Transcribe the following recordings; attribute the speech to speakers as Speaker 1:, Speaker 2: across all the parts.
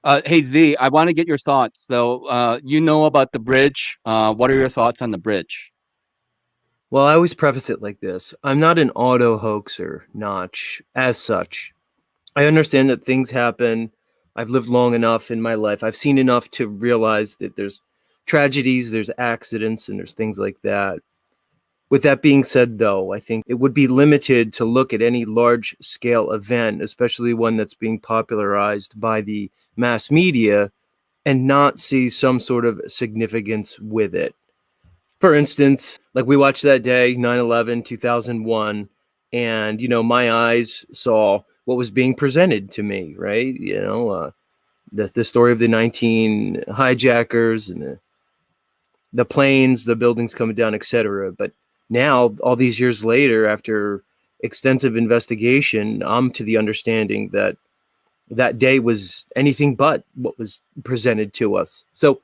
Speaker 1: Hey Z, I want to get your thoughts. So, you know about the bridge. What are your thoughts on the bridge?
Speaker 2: Well, I always preface it like this. I'm not an auto hoaxer, Notch, as such. I understand that things happen. I've lived long enough in my life. I've seen enough to realize that there's tragedies, there's accidents, and there's things like that. With that being said, though, I think it would be limited to look at any large scale event, especially one that's being popularized by the mass media, and not see some sort of significance with it. For instance, like we watched that day, 9/11, 2001, and, my eyes saw what was being presented to me, right? The story of the 19 hijackers and the planes, the buildings coming down, etc. But now, all these years later, after extensive investigation, I'm to the understanding that that day was anything but what was presented to us. So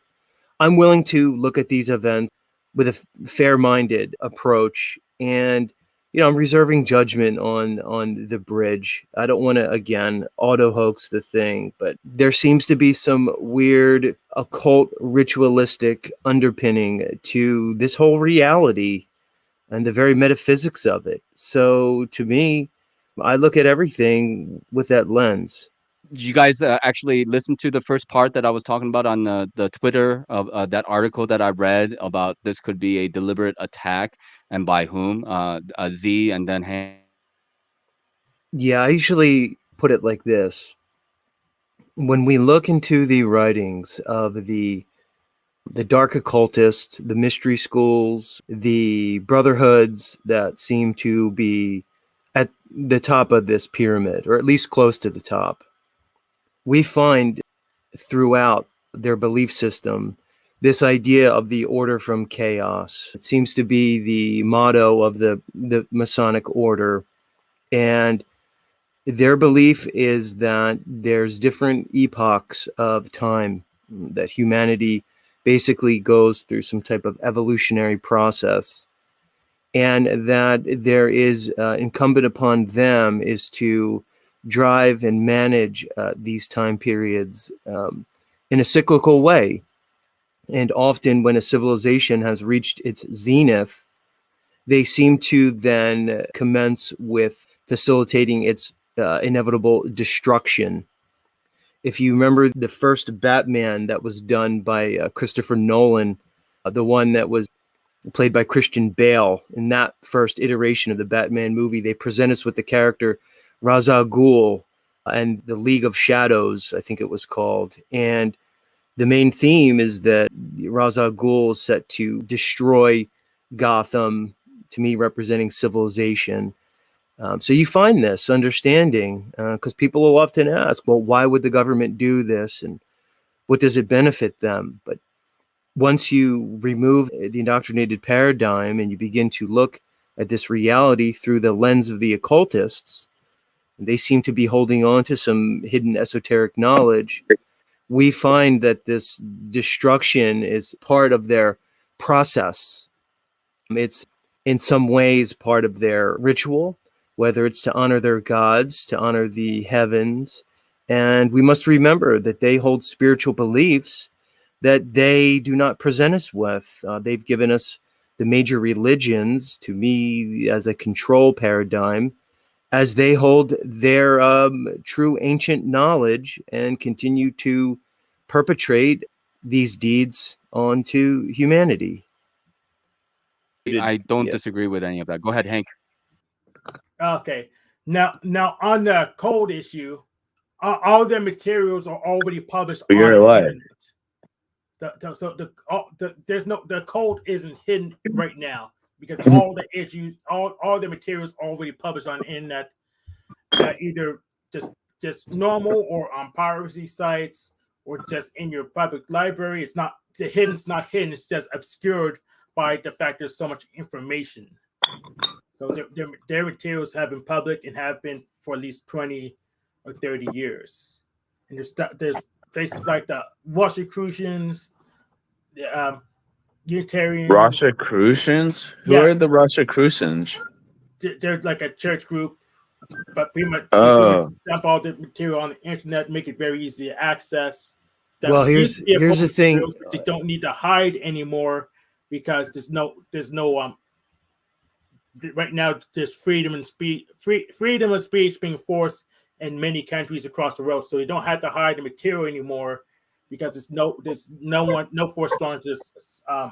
Speaker 2: I'm willing to look at these events with a fair-minded approach, and I'm reserving judgment on the bridge. I don't want to again auto hoax the thing, but there seems to be some weird occult ritualistic underpinning to this whole reality and the very metaphysics of it. So to me, I look at everything with that lens.
Speaker 1: Did you guys actually listen to the first part that I was talking about on the Twitter of that article that I read about this could be a deliberate attack and by whom? Z and then Hank.
Speaker 2: Yeah, I usually put it like this. When we look into the writings of the dark occultists, the mystery schools, the brotherhoods that seem to be at the top of this pyramid, or at least close to the top, we find throughout their belief system this idea of the order from chaos. It seems to be the motto of the Masonic order. And their belief is that there's different epochs of time, that humanity basically goes through some type of evolutionary process, and that there is incumbent upon them is to drive and manage these time periods in a cyclical way. And often, when a civilization has reached its zenith, they seem to then commence with facilitating its inevitable destruction. If you remember the first Batman that was done by Christopher Nolan, the one that was played by Christian Bale, in that first iteration of the Batman movie, they present us with the character Ra's al Ghul and the League of Shadows, I think it was called. And the main theme is that Ra's al Ghul is set to destroy Gotham, to me representing civilization. So you find this understanding because people will often ask, well, why would the government do this and what does it benefit them? But once you remove the indoctrinated paradigm and you begin to look at this reality through the lens of the occultists, they seem to be holding on to some hidden esoteric knowledge. We find that this destruction is part of their process. It's in some ways part of their ritual, whether it's to honor their gods, to honor the heavens. And we must remember that they hold spiritual beliefs that they do not present us with. They've given us the major religions, to me, as a control paradigm, as they hold their true ancient knowledge and continue to perpetrate these deeds onto humanity.
Speaker 1: I don't
Speaker 2: Yeah.
Speaker 1: disagree with any of that. Go ahead, Hank.
Speaker 3: Okay. Now on the code issue, all the materials are already published on
Speaker 4: You're
Speaker 3: the
Speaker 4: alive.
Speaker 3: internet. So there's no the code isn't hidden right now because all the issues, all the materials already published on the internet, either just normal or on piracy sites or just in your public library. It's not the hidden. It's not hidden. It's just obscured by the fact there's so much information. So their materials have been public and have been for at least 20 or 30 years. And there's places like the Rosicrucians, the Unitarian.
Speaker 4: Rosicrucians? Who
Speaker 3: Yeah,
Speaker 4: are the Rosicrucians?
Speaker 3: they're like a church group but pretty much they pretty much
Speaker 4: Oh,
Speaker 3: dump all the material on the internet, make it very easy to access. That
Speaker 2: Well,
Speaker 3: used to be a
Speaker 2: here's
Speaker 3: problem
Speaker 2: the
Speaker 3: with
Speaker 2: thing.
Speaker 3: materials, but you don't need to hide anymore because there's no right now there's freedom of speech being forced in many countries across the world, so you don't have to hide the material anymore because there's no force strong to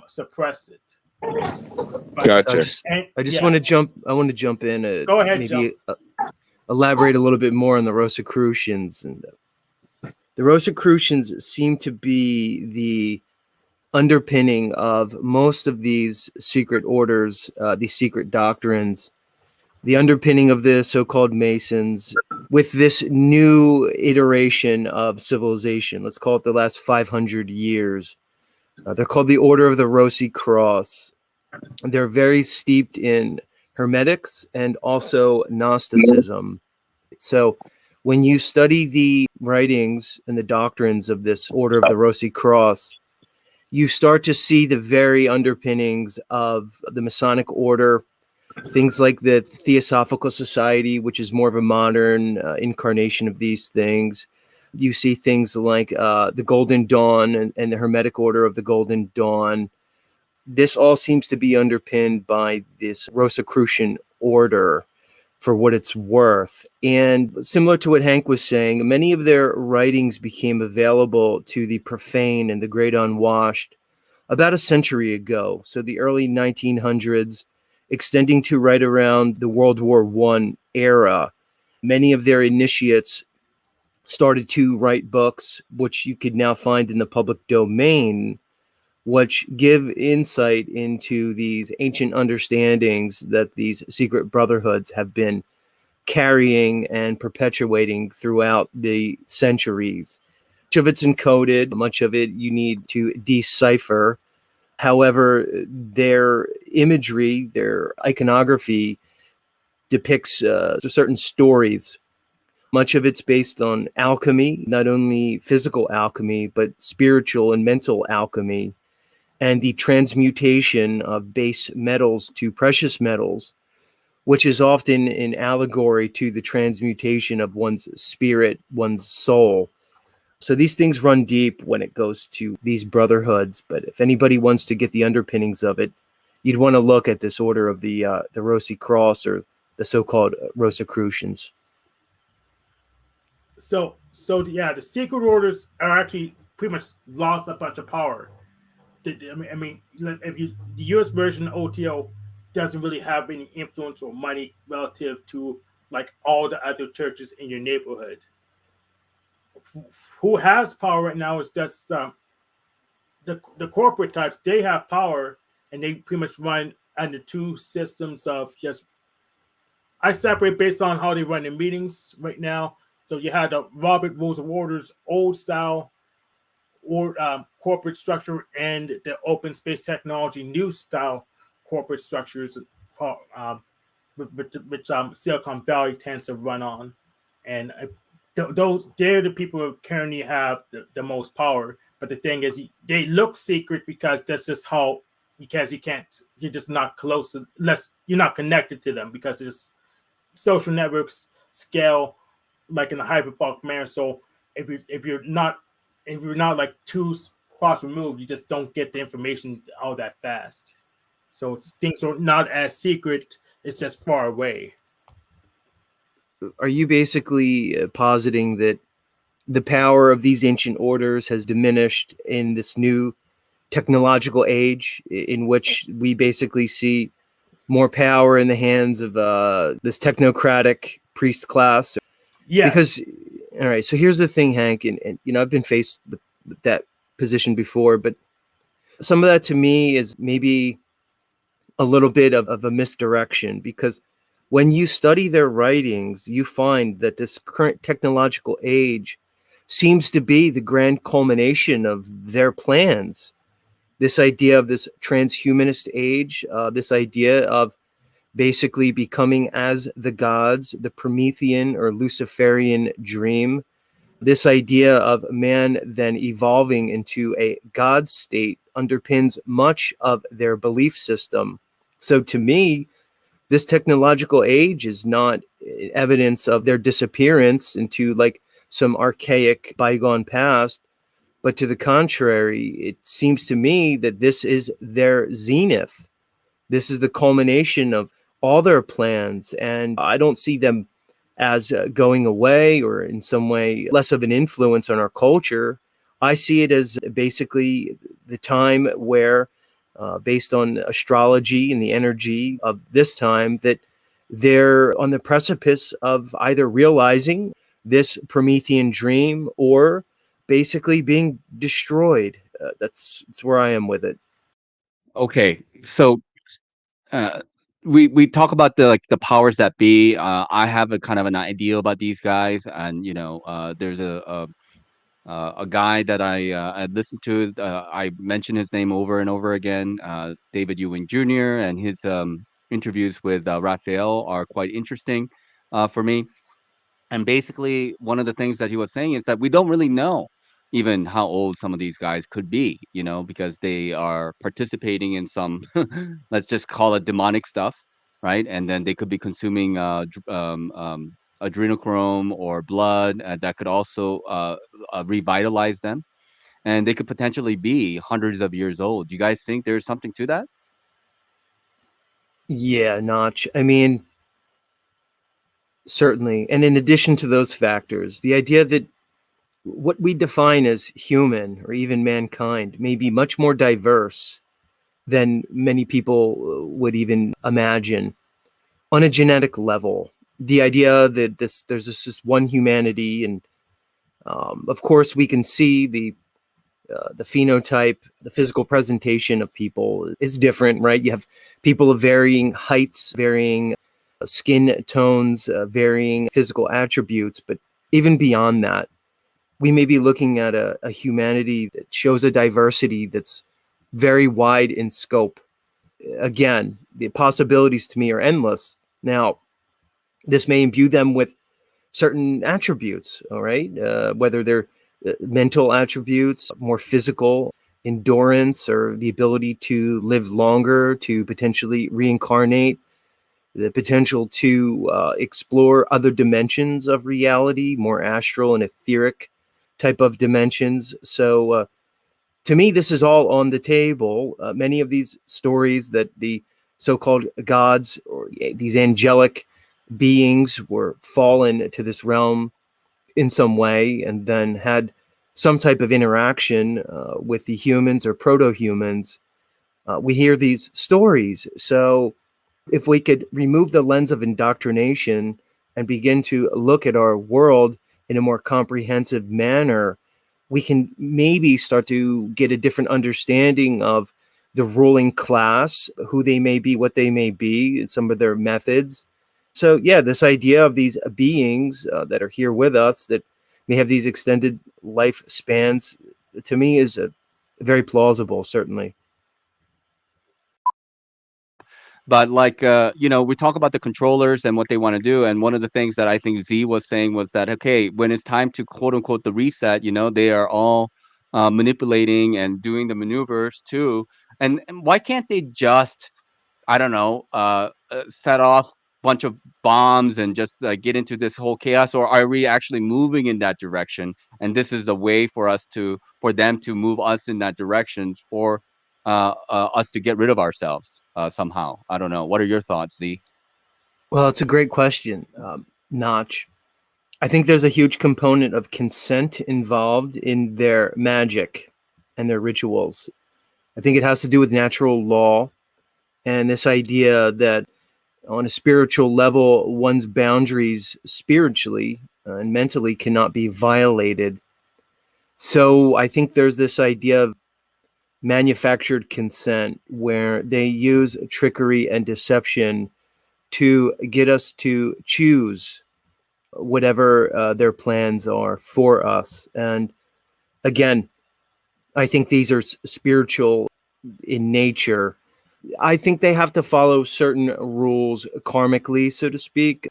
Speaker 3: suppress it. But
Speaker 2: So
Speaker 4: gotcha.
Speaker 2: I just
Speaker 3: yeah,
Speaker 2: want to jump in,
Speaker 3: go ahead,
Speaker 2: maybe
Speaker 3: jump.
Speaker 2: elaborate a little bit more on the Rosicrucians. And the Rosicrucians seem to be the underpinning of most of these secret orders, these secret doctrines, the underpinning of the so-called Masons with this new iteration of civilization. Let's call it the last 500 years. They're called the Order of the Rosy Cross. They're very steeped in Hermetics and also Gnosticism. So when you study the writings and the doctrines of this Order of the Rosy Cross, you start to see the very underpinnings of the Masonic order, things like the Theosophical Society, which is more of a modern incarnation of these things. You see things like the Golden Dawn and the Hermetic Order of the Golden Dawn. This all seems to be underpinned by this Rosicrucian order, for what it's worth. And similar to what Hank was saying, many of their writings became available to the profane and the great unwashed about a century ago. So the early 1900s, extending to right around the World War I era, many of their initiates started to write books, which you could now find in the public domain, which give insight into these ancient understandings that these secret brotherhoods have been carrying and perpetuating throughout the centuries. Much of it's encoded, much of it you need to decipher. However, their imagery, their iconography depicts certain stories. Much of it's based on alchemy, not only physical alchemy, but spiritual and mental alchemy, and the transmutation of base metals to precious metals, which is often an allegory to the transmutation of one's spirit, one's soul. So these things run deep when it goes to these brotherhoods. But if anybody wants to get the underpinnings of it, you'd want to look at this order of the Rosy Cross, or the so-called Rosicrucians.
Speaker 3: So yeah, the secret orders are actually pretty much lost a bunch of power. If the U.S. version of OTO doesn't really have any influence or money relative to like all the other churches in your neighborhood. Who has power right now is just the corporate types. They have power, and they pretty much run under two systems of just. I separate based on how they run their meetings right now. So you had the Robert Rules of Orders, old style, or corporate structure, and the open space technology new style corporate structures, which Silicon Valley tends to run on, and those they're the people who currently have the most power. But the thing is, they look secret because that's just how, because you're just not close unless you're not connected to them, because it's social networks scale like in a hyperbolic manner. So if you're not like two spots removed, you just don't get the information all that fast. So things are not as secret. It's just far away.
Speaker 2: Are you basically positing that the power of these ancient orders has diminished in this new technological age, in which we basically see more power in the hands of this technocratic priest class?
Speaker 3: Yes.
Speaker 2: Because, all right, so here's the thing, Hank, and I've been faced with that position before, but some of that to me is maybe a little bit of a misdirection, because when you study their writings, you find that this current technological age seems to be the grand culmination of their plans. This idea of this transhumanist age, this idea of basically becoming as the gods, the Promethean or Luciferian dream, this idea of man then evolving into a God state underpins much of their belief system. So to me, This technological age is not evidence of their disappearance into like some archaic bygone past, but to the contrary, it seems to me that this is their zenith. This is the culmination of all their plans, and I don't see them as going away or in some way less of an influence on our culture. I see it as basically the time where, based on astrology and the energy of this time, that they're on the precipice of either realizing this Promethean dream or basically being destroyed. That's where I am with it.
Speaker 1: Okay, so uh, we talk about the like the powers that be. I have a kind of an idea about these guys, and there's a guy that I listened to. I mentioned his name over and over again, David Ewing Jr. and his interviews with Raphael are quite interesting for me. And basically, one of the things that he was saying is that we don't really know even how old some of these guys could be, because they are participating in some, let's just call it demonic stuff, right? And then they could be consuming adrenochrome or blood that could also revitalize them. And they could potentially be hundreds of years old. Do you guys think there's something to that?
Speaker 2: Yeah, Notch. I mean, certainly. And in addition to those factors, the idea that what we define as human or even mankind may be much more diverse than many people would even imagine on a genetic level. The idea that there's this one humanity, and of course we can see the phenotype, the physical presentation of people is different, right? You have people of varying heights, varying skin tones, varying physical attributes, but even beyond that, we may be looking at a humanity that shows a diversity that's very wide in scope. Again, the possibilities to me are endless. Now, this may imbue them with certain attributes, all right? Whether they're mental attributes, more physical, endurance, or the ability to live longer, to potentially reincarnate, the potential to explore other dimensions of reality, more astral and etheric type of dimensions. So, to me, this is all on the table. Many of these stories that the so called gods or these angelic beings were fallen to this realm in some way and then had some type of interaction with the humans or proto humans. We hear these stories. So, if we could remove the lens of indoctrination and begin to look at our world in a more comprehensive manner, we can maybe start to get a different understanding of the ruling class, who they may be, what they may be, some of their methods. So, yeah, this idea of these beings that are here with us that may have these extended lifespans, to me, is very plausible, certainly.
Speaker 1: But like we talk about the controllers and what they want to do, and one of the things that I think Z was saying was that okay, when it's time to quote unquote the reset, they are all manipulating and doing the maneuvers too. And why can't they just, I don't know, set off bunch of bombs and just get into this whole chaos, or are we actually moving in that direction? And this is a way for them to move us in that direction for us to get rid of ourselves somehow. I don't know. What are your thoughts, Z?
Speaker 2: Well, it's a great question, Notch. I think there's a huge component of consent involved in their magic and their rituals. I think it has to do with natural law and this idea that on a spiritual level, one's boundaries spiritually and mentally cannot be violated. So I think there's this idea of manufactured consent where they use trickery and deception to get us to choose whatever their plans are for us. And again, I think these are spiritual in nature. I think they have to follow certain rules karmically, so to speak,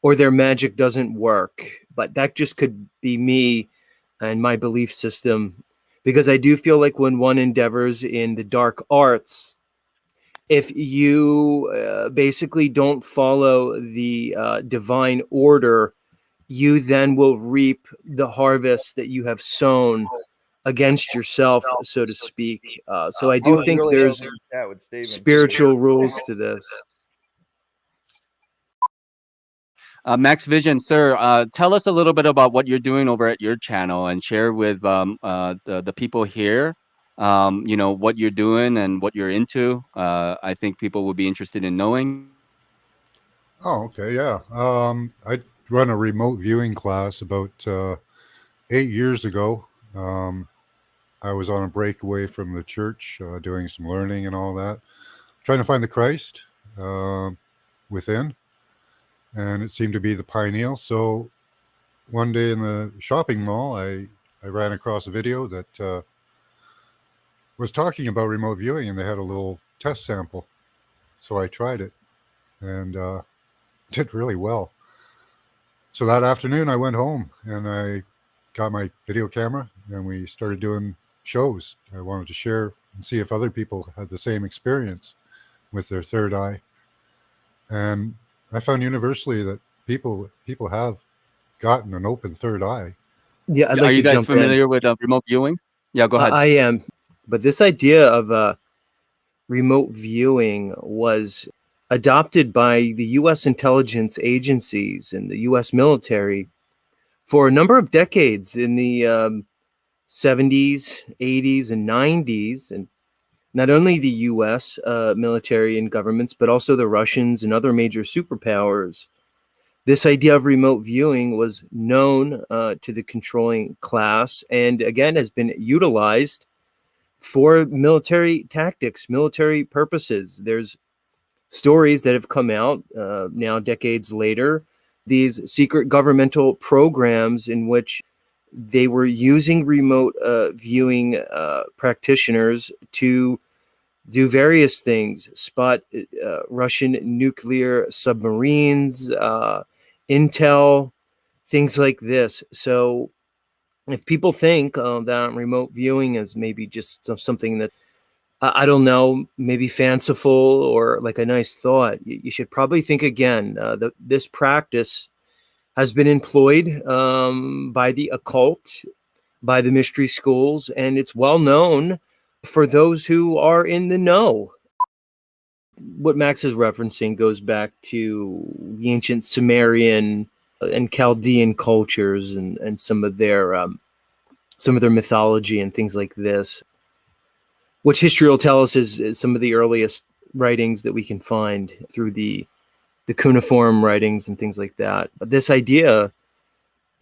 Speaker 2: or their magic doesn't work. But that just could be me and my belief system, because I do feel like when one endeavors in the dark arts, if you basically don't follow the divine order, you then will reap the harvest that you have sown against yourself, so to speak. So I
Speaker 4: I
Speaker 2: do
Speaker 4: was
Speaker 2: think
Speaker 4: really
Speaker 2: there's
Speaker 4: helping the chat with Steven.
Speaker 2: spiritual rules to this.
Speaker 1: Max Vision, sir, tell us a little bit about what you're doing over at your channel and share with the people here, what you're doing and what you're into. I think people would be interested in knowing.
Speaker 5: Oh, okay, yeah. I run a remote viewing class about 8 years ago. Um, I was on a breakaway from the church, doing some learning and all that, trying to find the Christ uh, within, and it seemed to be the pineal. So one day in the shopping mall, I ran across a video that was talking about remote viewing, and they had a little test sample. So I tried it and did really well. So that afternoon, I went home and I got my video camera and we started doing shows. I wanted to share and see if other people had the same experience with their third eye. And I found universally that people have gotten an open third eye.
Speaker 2: Yeah, I'd
Speaker 1: Are
Speaker 2: like
Speaker 1: you
Speaker 2: to
Speaker 1: guys
Speaker 2: jump in.
Speaker 1: familiar with remote viewing? Yeah, go ahead.
Speaker 2: I am, but this idea of remote viewing was adopted by the U.S. intelligence agencies and the U.S. military for a number of decades in the 70s, 80s, and 90s. And not only the U.S. Military and governments, but also the Russians and other major superpowers. This idea of remote viewing was known to the controlling class and again has been utilized for military tactics, military purposes. There's stories that have come out now decades later, these secret governmental programs in which they were using remote viewing practitioners to do various things, spot Russian nuclear submarines, intel, things like this. So if people think that remote viewing is maybe just something that I don't know, maybe fanciful or like a nice thought, you should probably think again. This practice has been employed by the occult, by the mystery schools, and it's well known for those who are in the know. What Max is referencing goes back to the ancient Sumerian and Chaldean cultures and some of their mythology and things like this, which history will tell us is some of the earliest writings that we can find through the cuneiform writings and things like that. But this idea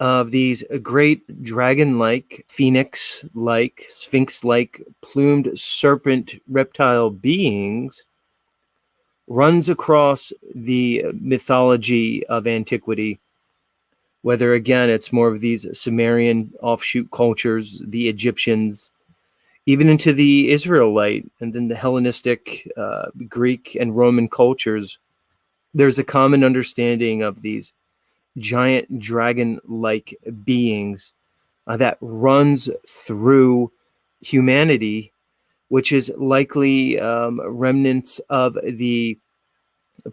Speaker 2: of these great dragon-like, phoenix-like, sphinx-like, plumed serpent reptile beings runs across the mythology of antiquity, whether again it's more of these Sumerian offshoot cultures, the Egyptians, even into the Israelite and then the Hellenistic, Greek and Roman cultures. There's a common understanding of these giant dragon-like beings that runs through humanity, which is likely remnants of the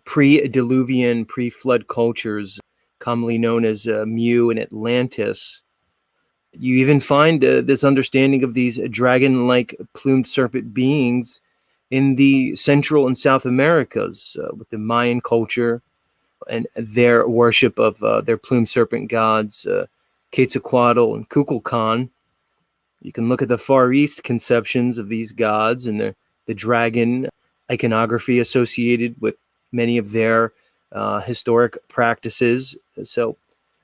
Speaker 2: pre-Diluvian, pre-flood cultures, commonly known as Mu and Atlantis. You even find this understanding of these dragon-like plumed serpent beings in the Central and South Americas with the Mayan culture and their worship of their plumed serpent gods, Quetzalcoatl and Kukulkan. You can look at the Far East conceptions of these gods and the dragon iconography associated with many of their historic practices. So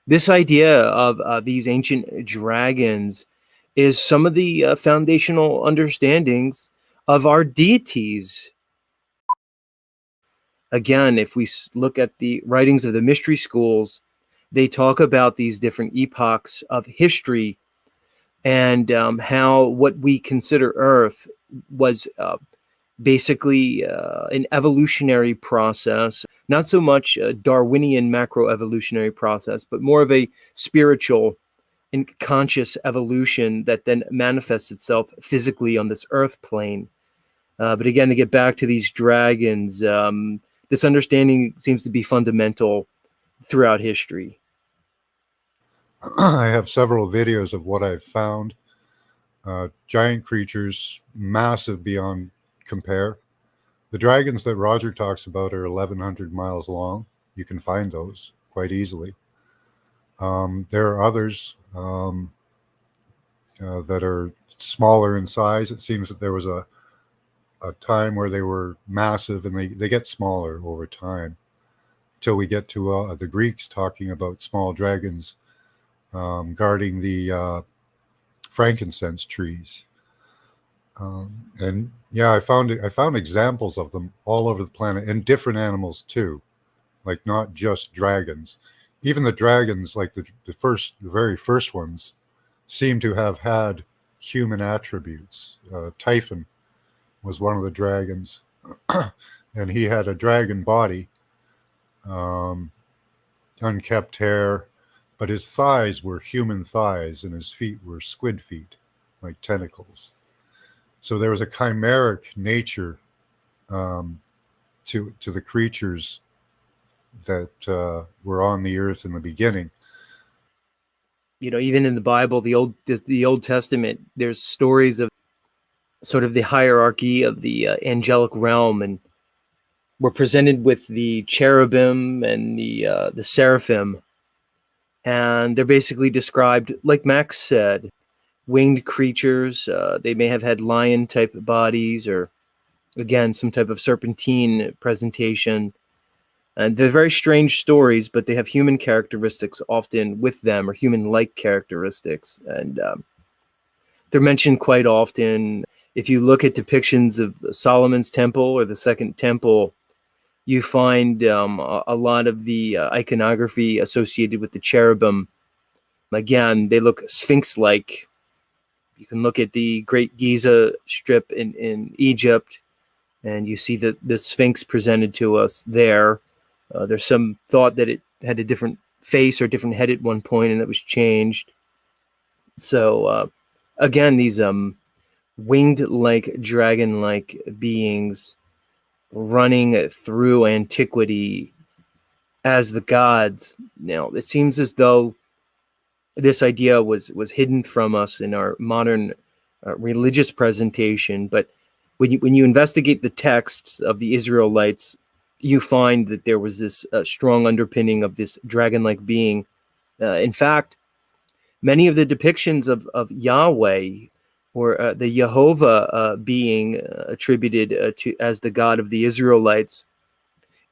Speaker 2: this idea of these ancient dragons is some of the foundational understandings of our deities. Again, if we look at the writings of the mystery schools, they talk about these different epochs of history and how what we consider Earth was basically an evolutionary process, not so much a Darwinian macroevolutionary process, but more of a spiritual and conscious evolution that then manifests itself physically on this Earth plane. But again, to get back to these dragons, this understanding seems to be fundamental throughout history.
Speaker 5: I have several videos of what I've found. Giant creatures, massive beyond compare. The dragons that Roger talks about are 1,100 miles long. You can find those quite easily. There are others that are smaller in size. It seems that there was a time where they were massive, and they get smaller over time till we get to the Greeks talking about small dragons guarding the frankincense trees. And yeah, I found examples of them all over the planet, and different animals too, like not just dragons. Even the dragons, like the very first ones, seem to have had human attributes. Typhon was one of the dragons, and he had a dragon body, unkept hair, but his thighs were human thighs, and his feet were squid feet, like tentacles. So there was a chimeric nature to the creatures that were on the earth in the beginning.
Speaker 2: Even in the Bible, the Old Testament, there's stories of sort of the hierarchy of the angelic realm, and we're presented with the cherubim and the seraphim, and they're basically described, like Max said, winged creatures. They may have had lion type bodies, or again some type of serpentine presentation. And they're very strange stories, but they have human characteristics often with them, or human-like characteristics. And they're mentioned quite often. If you look at depictions of Solomon's temple or the Second Temple, you find a lot of the iconography associated with the cherubim. Again, they look sphinx-like. You can look at the Great Giza Strip in Egypt, and you see the Sphinx presented to us there. There's some thought that it had a different face or different head at one point, and that was changed. So again, these winged-like, dragon-like beings running through antiquity as the gods. Now, it seems as though this idea was hidden from us in our modern religious presentation, but when you investigate the texts of the Israelites, you find that there was this strong underpinning of this dragon-like being. In fact, many of the depictions of Yahweh, or the Jehovah being attributed to as the God of the Israelites,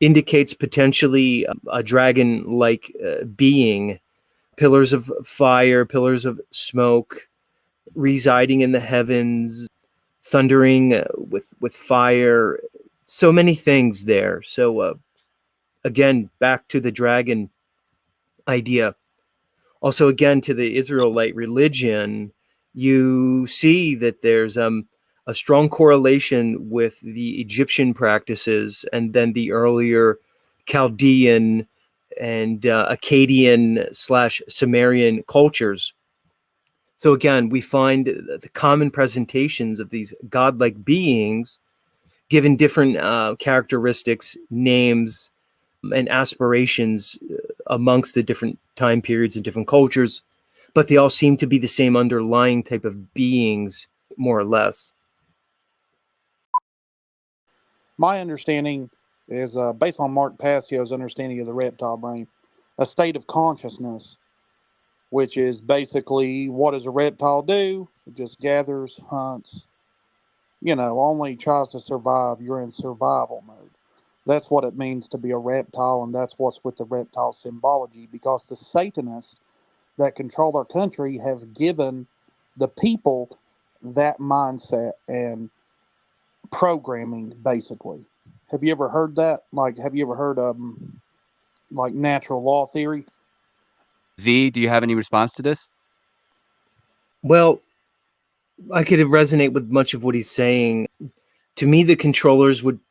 Speaker 2: indicates potentially a dragon-like being, pillars of fire, pillars of smoke, residing in the heavens, thundering with fire. So many things there. So again, back to the dragon idea. Also, again, to the Israelite religion, you see that there's a strong correlation with the Egyptian practices, and then the earlier Chaldean and Akkadian/Sumerian cultures. So again, we find the common presentations of these godlike beings given different characteristics, names, and aspirations amongst the different time periods and different cultures, but they all seem to be the same underlying type of beings, more or less.
Speaker 4: My understanding is based on Mark Passio's understanding of the reptile brain, a state of consciousness, which is basically, what does a reptile do? It just gathers, hunts, only tries to survive. You're in survival mode. That's what it means to be a reptile, and that's what's with the reptile symbology, because the Satanists that control our country has given the people that mindset and programming, basically. Have you ever heard that? Have you ever heard like natural law theory?
Speaker 1: Z, do you have any response to this?
Speaker 2: Well, I could resonate with much of what he's saying. To me, the controllers would,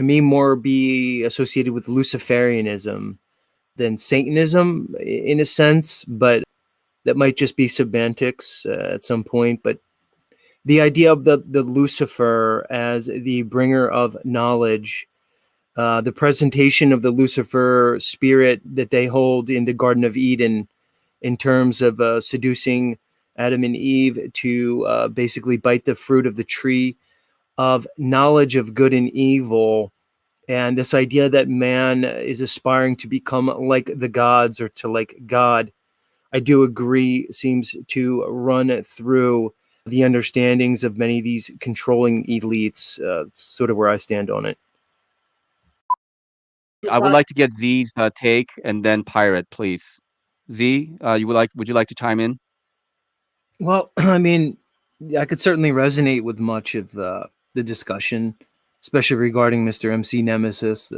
Speaker 2: more be associated with Luciferianism than Satanism in a sense, but that might just be semantics at some point. But the idea of the Lucifer as the bringer of knowledge, the presentation of the Lucifer spirit that they hold in the Garden of Eden in terms of seducing Adam and Eve to basically bite the fruit of the tree of knowledge of good and evil, and this idea that man is aspiring to become like the gods or to like God, I do agree, seems to run through the understandings of many of these controlling elites. Sort of where I stand on it.
Speaker 1: I would like to get Z's take and then Pirate, please. Z, would you like to chime in?
Speaker 2: Well, I mean, I could certainly resonate with much of the discussion, especially regarding Mr. MC Nemesis.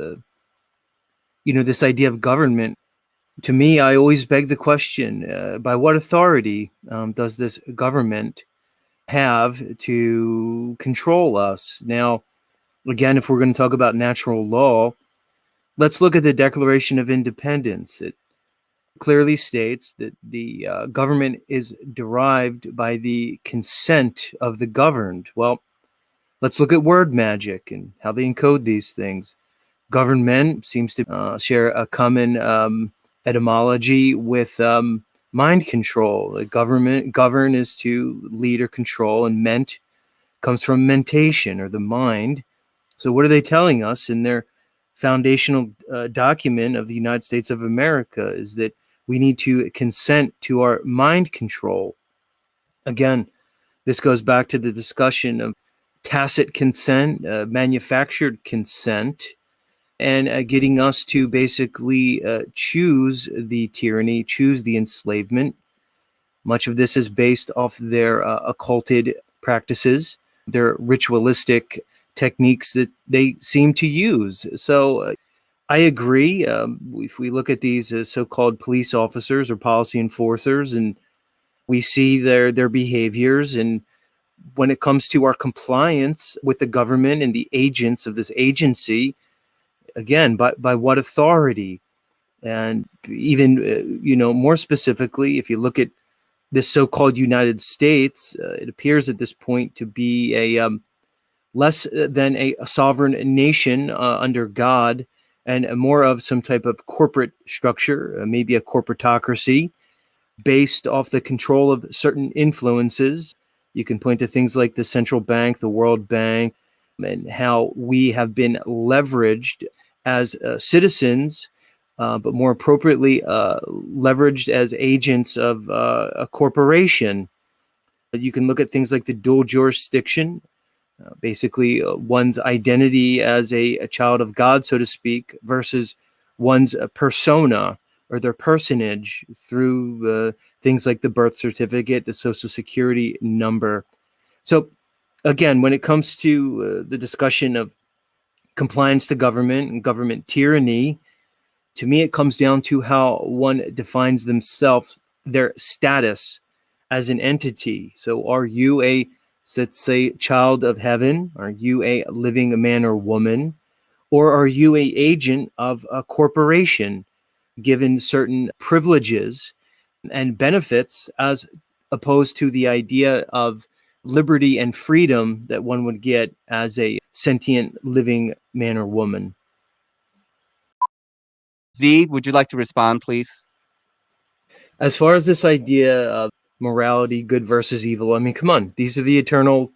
Speaker 2: This idea of government. To me, I always beg the question: by what authority does this government have to control us? Now, again, if we're going to talk about natural law, let's look at the Declaration of Independence. It clearly states that the government is derived by the consent of the governed. Well, let's look at word magic and how they encode these things. Government seems to share a common etymology with mind control. Govern is to lead or control, and ment comes from mentation or the mind. So what are they telling us in their foundational document of the United States of America is that we need to consent to our mind control. Again, this goes back to the discussion of tacit consent, manufactured consent, and getting us to basically choose the tyranny, choose the enslavement. Much of this is based off their occulted practices, their ritualistic techniques that they seem to use. So I agree. If we look at these as so-called police officers or policy enforcers, and we see their behaviors, and when it comes to our compliance with the government and the agents of this agency, again, by what authority? And even more specifically, if you look at this so-called United States, it appears at this point to be a less than a sovereign nation under God, and more of some type of corporate structure, maybe a corporatocracy based off the control of certain influences. You can point to things like the central bank, the World Bank, and how we have been leveraged as citizens, but more appropriately leveraged as agents of a corporation. You can look at things like the dual jurisdiction, basically one's identity as a child of God, so to speak, versus one's persona or their personage through things like the birth certificate, the social security number. So again, when it comes to the discussion of compliance to government and government tyranny, to me, it comes down to how one defines themselves, their status as an entity. So are you a, let's say, child of heaven? Are you a living man or woman? Or are you a agent of a corporation given certain privileges and benefits as opposed to the idea of liberty and freedom that one would get as a sentient living man or woman?
Speaker 1: Z, would you like to respond, please?
Speaker 2: As far as this idea of morality, good versus evil, I mean, come on, these are the eternal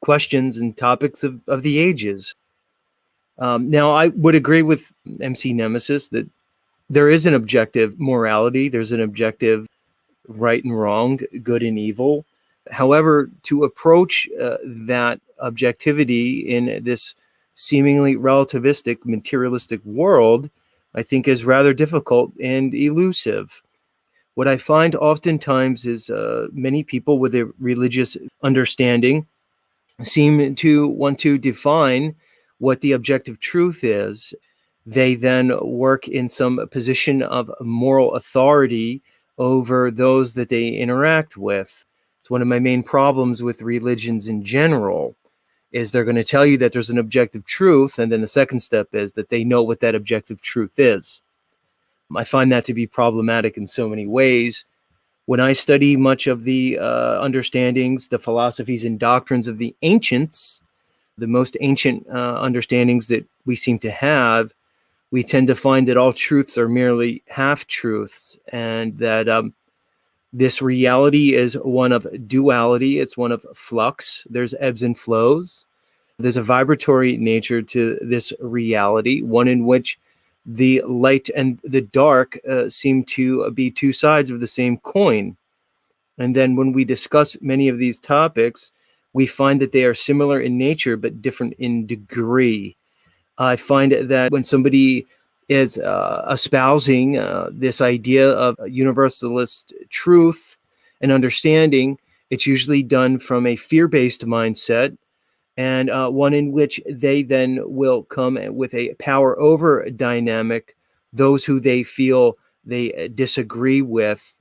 Speaker 2: questions and topics of the ages. Now, I would agree with MC Nemesis that there is an objective morality, there's an objective right and wrong, good and evil. However, to approach that objectivity in this seemingly relativistic, materialistic world, I think is rather difficult and elusive. What I find oftentimes is many people with a religious understanding seem to want to define what the objective truth is. They then work in some position of moral authority over those that they interact with. It's one of my main problems with religions in general, is they're going to tell you that there's an objective truth, and then the second step is that they know what that objective truth is. I find that to be problematic in so many ways. When I study much of the understandings, the philosophies and doctrines of the ancients, the most ancient understandings that we seem to have, we tend to find that all truths are merely half truths, and that this reality is one of duality, it's one of flux. There's ebbs and flows. There's a vibratory nature to this reality, one in which the light and the dark seem to be two sides of the same coin. And then when we discuss many of these topics, we find that they are similar in nature but different in degree. I find that when somebody is espousing this idea of universalist truth and understanding, it's usually done from a fear-based mindset, and one in which they then will come with a power over dynamic, those who they feel they disagree with.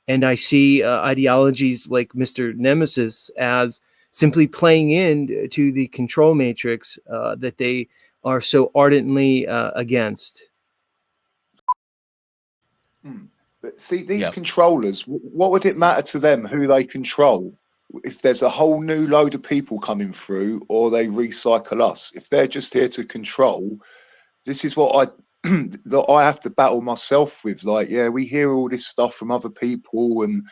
Speaker 2: And I see ideologies like Mr. Nemesis as simply playing in to the control matrix that they are so ardently against.
Speaker 6: But see, these
Speaker 1: Yeah.
Speaker 6: controllers, what would it matter to them who they control? If there's a whole new load of people coming through, or they recycle us, if they're just here to control, this is what I that I have to battle myself with. Like, yeah, we hear all this stuff from other people, and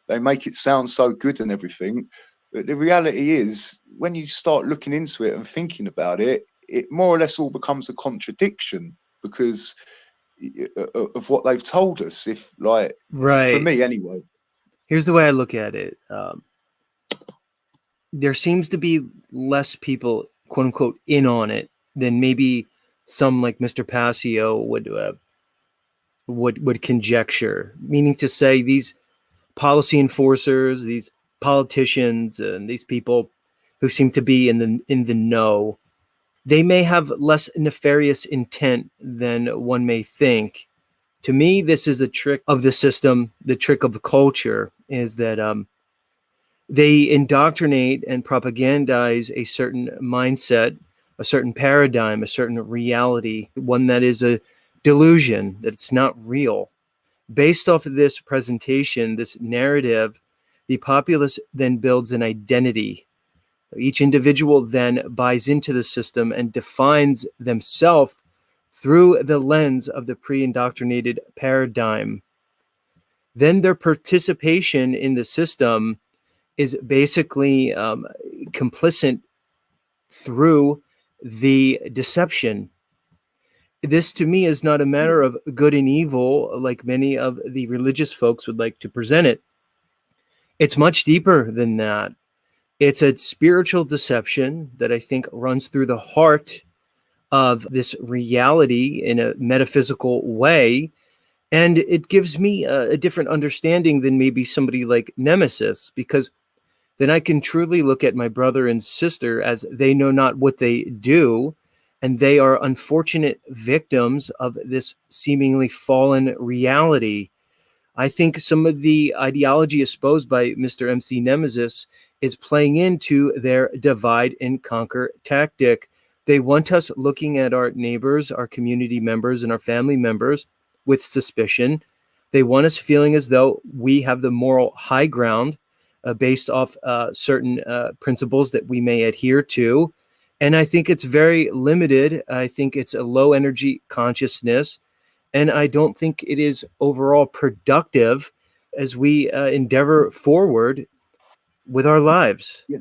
Speaker 6: they make it sound so good and everything. But the reality is, when you start looking into it and thinking about it, it more or less all becomes a contradiction because of what they've told us. If, like, for
Speaker 2: Right.
Speaker 6: me anyway.
Speaker 2: Here's the way I look at it. There seems to be less people, quote unquote, in on it than maybe some like Mr. Passio would conjecture. Meaning to say, these policy enforcers, these politicians, and these people who seem to be in the know, they may have less nefarious intent than one may think. To me, this is a trick of the system. The trick of the culture is that they indoctrinate and propagandize a certain mindset, a certain paradigm, a certain reality, one that is a delusion, that it's not real. Based off of this presentation, this narrative, the populace then builds an identity. Each individual then buys into the system and defines themselves through the lens of the pre-indoctrinated paradigm. Then their participation in the system is basically complicit through the deception. This to me is not a matter of good and evil like many of the religious folks would like to present it. It's much deeper than that. It's a spiritual deception that I think runs through the heart of this reality in a metaphysical way. And it gives me a different understanding than maybe somebody like Nemesis, because then I can truly look at my brother and sister as they know not what they do, and they are unfortunate victims of this seemingly fallen reality. I think some of the ideology espoused by Mr. MC Nemesis is playing into their divide and conquer tactic. They want us looking at our neighbors, our community members, and our family members with suspicion. They want us feeling as though we have the moral high ground based off certain principles that we may adhere to. And I think it's very limited. I think it's a low energy consciousness. And I don't think it is overall productive as we endeavor forward with our lives.
Speaker 6: Yeah.